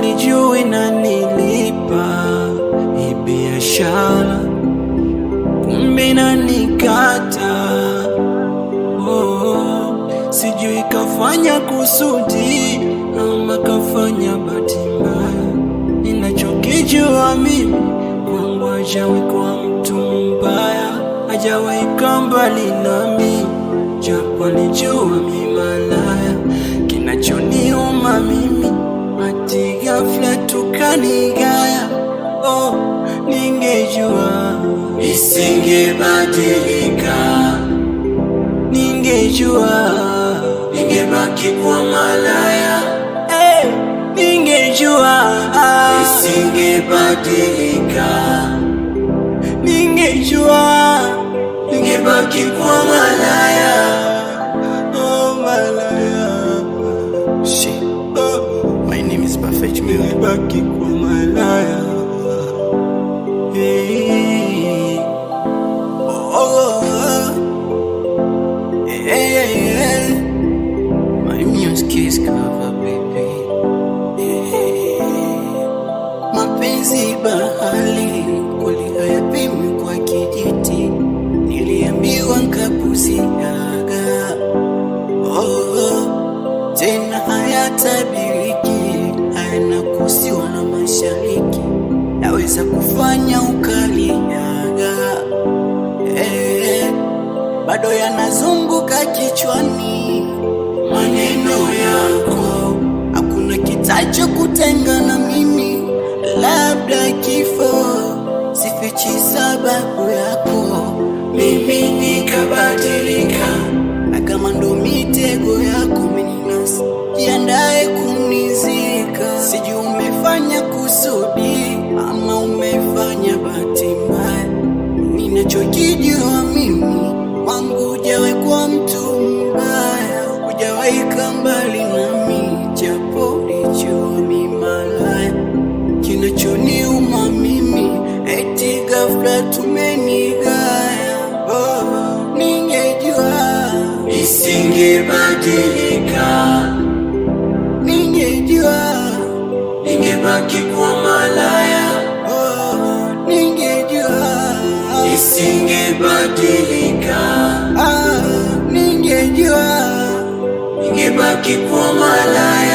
nilijua inanilipa hii biashara, kumbe inanikata. Sijui kafanya kusudi ama kafanya bahati mbaya. Ninachokijua mimi, kwangu hajawahi kuwa mtu mbaya, hajawahi kaa mbali nami, japo alijua mimi malaya. Kinachoniuma mimi, ati ghafla tukanigaya. Ningejua isingebadilika, ningejua ningebaki kuwa malaya. Ningejua isingebadilika, ningejua ningebaki kuwa malaya. Malaya. Shit. My name is Perfect Music. Ningebaki kuwa malaya. Hey. Hey. My music is cover, baby. Mapenzi bahali kweli hayapimwi kwa kijiti, niliambiwa nkapuziaga. Tena hayatabiriki, hayana kusiwa na mashariki, naweza kufanya ukaliaga. Bado yanazunguka kichwani maneno yako, hakuna kitacho kutenga na mimi, labda kifo. Sifichi sababu yako, mimi nikabadilika, na kama ndo mitego yako meninasi, jiandae kunizika. Sijui umefanya kusudi ama umefanya bahati mbaya. Ninachokijua mimi, wangu hujawahi kuwa mtu mbaya, hujawahi kaa mbali nami, japo ulijua mimi malaya. Kinachoniuma mimi, eti ghafla tumenigaya. Ningejua isingebadilika, ningejua ningebaki kuwa malaya. Ningejua isingebadilika, ningejua ningebaki kuwa malaya.